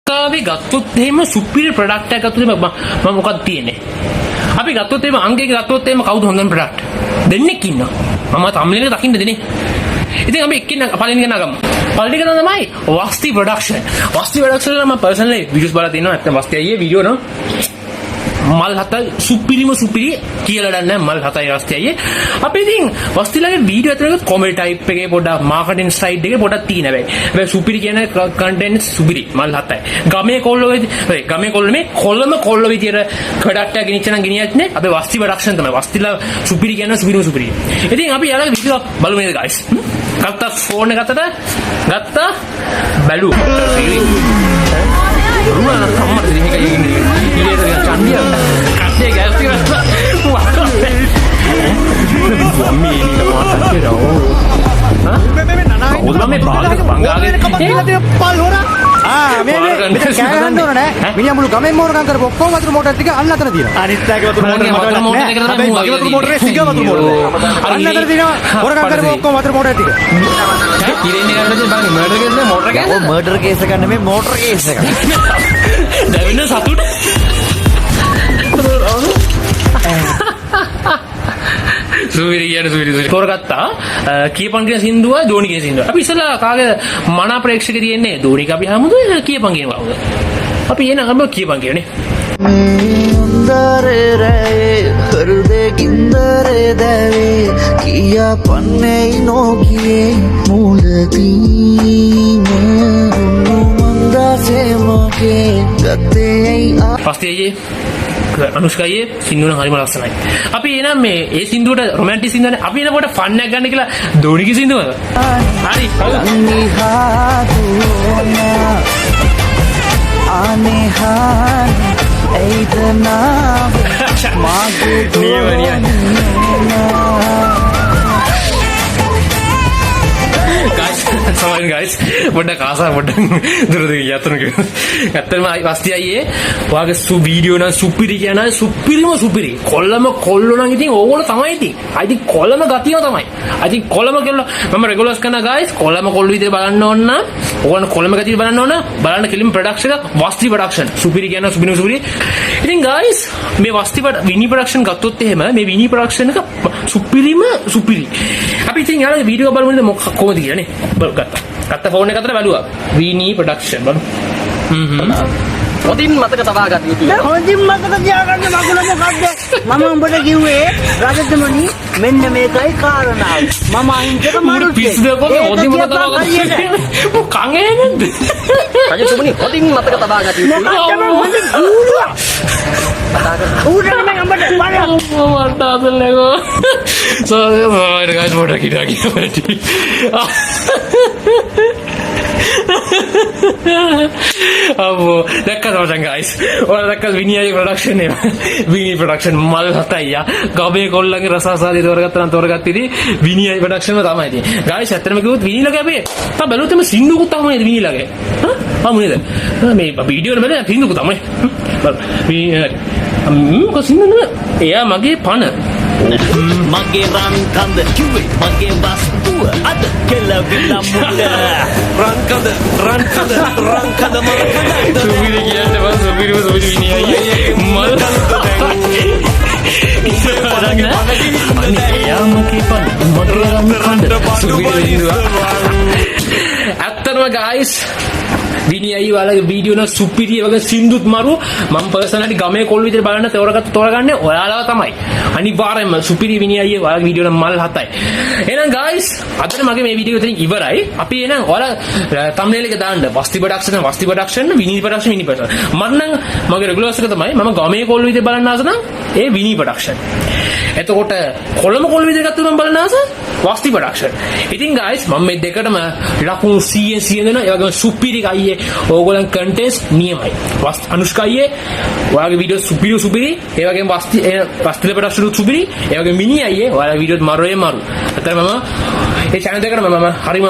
කාවේ ගත්තොත් එහෙම සුපිරි ප්‍රොඩක්ට් එකක් ගත්තොත් මම මොකක්ද තියෙන්නේ? අපි ගත්තොත් එහෙම අංගයක ගත්තොත් එහෙම කවුද හොඳම ප්‍රොඩක්ට්? දෙන්නෙක් ඉන්නවා. මම තම්ලිනක දකින්න දෙන්නේ. ඉතින් අපි එක්කින් පළවෙනි කෙනා ගමු. පළවෙනි කෙනා තමයි වස්ති ප්‍රොඩක්ෂන්. වස්ති ප්‍රොඩක්ෂන් වල මම පර්සනලි වීඩියෝස් බලලා තියෙනවා. නැත්නම් වස්ති අයියේ වීඩියෝ නෝ මල් හතයි සුපිරි කියලා දන්නේ මල් හතයි වස්ති අයියේ. අපි ඉතින් වස්තිලගේ වීඩියෝ අතරේ කොමෙඩි ටයිප් එකේ පොඩ්ඩක් මාකටිං සයිඩ් එකේ පොඩ්ඩක් තියෙන හැබැයි සුපිරි කියන කන්ටෙන්ට් සුපිරි මල් හතයි. ගමේ කොල්ලෝ මේ කොල්ලම විදියට ප්‍රොඩක්ට් එක ගෙනිච්ච නම් ගෙනියන්නේ අපි වස්ති ප්‍රොඩක්ෂන් තමයි. වස්තිලා සුපිරි කියන සුපිරි. ඉතින් අපි යාළුවා වීඩියෝ බලමු නේද ගයිස්. ගත්තා ෆෝන් එක ගත්තා බැලුවා. rumah kamar sini kayak gini iya dengan candia kasih gas kita wah suami ini mau tak kira hah udah me bangga pal ho raha මේ කෑගන්න ඕන නෑ මිනිහා මුළු ගමෙන් මෝරකම් කරපු ඔක්කොම වතුර මෝටර් ටික අන්න අතන තියෙනවා අනිත් ආගේ වතුර මෝටර් එක තමයි මගේ වතුර මෝටරේ සිග වතුර මෝටරේ අන්න අතන තියෙනවා හොරකම් කරපු ඔක්කොම වතුර මෝටර් ටික කිරෙන්නේ ගන්නද බං මර්ඩර් කේස් නේ මෝටර් කේස් ඔව් මර්ඩර් කේස් එක නෙමෙයි මෝටර් කේස් එක දැවෙන සතුට සුවිරි තෝරගත්තා කියපන් කියන සින්දුව ධෝනිගේ සින්දුව. අපි ඉස්සලා කාගේ මනා ප්‍රේක්ෂක තියෙන්නේ ධෝනික අපි හැමෝම කියපන් කියනවා. අපි එන හැම කියපන් කියන්නේ. මුන්දරේ රේ හෘදේ ගින්දරේ දැවේ කියා පන්නේ නොගියේ මුලදී මන්දාසේ මගේ ගතේ පස්තියේ අනුෂ්කායේ සින්දුව නම් හරිම ලස්සනයි. අපි එනම් මේ ඒ සින්දුවට රොමැන්ටික් සින්දුවනේ අපි එන පොඩ ෆන් එකක් ගන්න කියලා ධෝනිගේ සින්දුව. හරි. අනේහාන ඒතනා මාගේ නියමනිය. guys පොඩ්ඩක් ආසා පොඩ්ඩක් දුරද යතුරු කියලා. ඇත්තටම වස්ති අයියේ ඔයාගේ වීඩියෝ නම් සුපිරි කියන සුපිරි කොල්ලම නම් ඉතින් ඕගොල්ලෝ තමයි ඉතින්. ඉතින් කොල්ලම ගතියම තමයි. ඉතින් කොල්ලම කියලා මම රෙගුලර්ස් කරන guys කොල්ලම කොල්ල විදිහට බලන්න ඕන නම් ඕගොල්ලෝ කොල්ලම ගතිය බලන්න ඕන බලන්න කෙලිම ප්‍රොඩක්ෂන් එක වස්ති ප්‍රොඩක්ෂන් සුපිරි කියන සුපිරි. ඉතින් guys මේ වස්ති විනි ප්‍රොඩක්ෂන් ගත්තොත් එහෙම මේ විනි ප්‍රොඩක්ෂන් එක සුපිරි. අපි ඉතින් යාළුවා වීඩියෝ බලමුද කොහොමද කියලා නේ. ගත්ත ෆෝන් එක අතර බැලුවා විනි ප්‍රොඩක්ෂන් බලමු. හොඳින් මතක තබා ගන්න යුතුයි. හොඳින් මතක තියාගන්න මගුල මොකද්ද? මම උඹට කිව්වේ රජතුමනි මෙන්න මේකයි කාරණාව. මම අහිංසක මනුස්සයෙක්. හොඳින් මතක තබා ගන්න. කංගේ නේද? රජතුමනි හොඳින් මතක තබා ගන්න යුතුයි. ඌරනේ මම උඹට බලන්න. මට අදලego. සෝරේ guys පොඩක් හිටගියා. අබෝ දැක්කද මචං guys ඔයාලා දැක්කද විනියගේ ප්‍රොඩක්ෂන් එක විනි ප්‍රොඩක්ෂන් මල් හතයි ගබේ කොල්ලන්ගේ රසාසාදී තෝරගත්ත ඉතින් විනියගේ ප්‍රොඩක්ෂන් එක තමයි ඉතින් guys ඇත්තටම කිව්වොත් විනිලගේ අපි තා බැලුවොත් එම සින්දුකුත් තමයි විනිලගේ හමුනේද මේ වීඩියෝ වල බැලුවා සින්දුකුත් තමයි කොසින්ද එයා මගේ පණ මගේ රන් කන්ද කිව්වේ මගේ වස්තුව අද කෙලවිලා මුල රන් කන්ද මල කන්ද සුවිරි කියන්නේ බං සුවිරි විනියයි මල් එයා මගේ පණ මගේ රන් කන්ද සුවිරි ඇත්තටම guys විනියයි වලගේ වීඩියෝ න සුපිරිය වගේ සින්දුත් මරු මම පර්සනලි ගමේ කොල්ල විදිහට බලන්න තෝරගන්නේ ඔයාලව තමයි අනිවාර්යයෙන්ම සුපිරි විනියයි වලගේ වීඩියෝ නම් මල් හතයි එහෙනම් guys අදට මගේ මේ වීඩියෝ එතනින් ඉවරයි අපි එහෙනම් ඔයාලා thumbnail එක දාන්න වස්ති ප්‍රොඩක්ෂන් විනි ප්‍රොඩක්ෂන් මම නම් මගේ රෙගුලර්ස් එක තමයි මම ගමේ කොල්ල විදිහට බලන්න ආස නම් ඒ විනි ප්‍රොඩක්ෂන් එතකොට කොල්ලම කොල්ල විදිහට ගත්තොත් මම බලන්න ආස වස්ති ප්‍රොඩක්ෂන් ඉතින් guys මම මේ දෙකටම ලකුණු 100 දෙනවා ඒ වගේම සුපිරි අයියේ ඕගොල්ලන් කන්ටෙන්ට්ස් නියමයි අනුෂ්කා අයියේ ඔයාගේ වීඩියෝ සුපිරි ඒ වගේම වස්තිල ප්‍රොඩක්ෂන් සුපිරි ඒ වගේම මිනි අයියේ ඔයාගේ වීඩියෝත් මරු අතර මම ඒ channel එකකට මම හරිම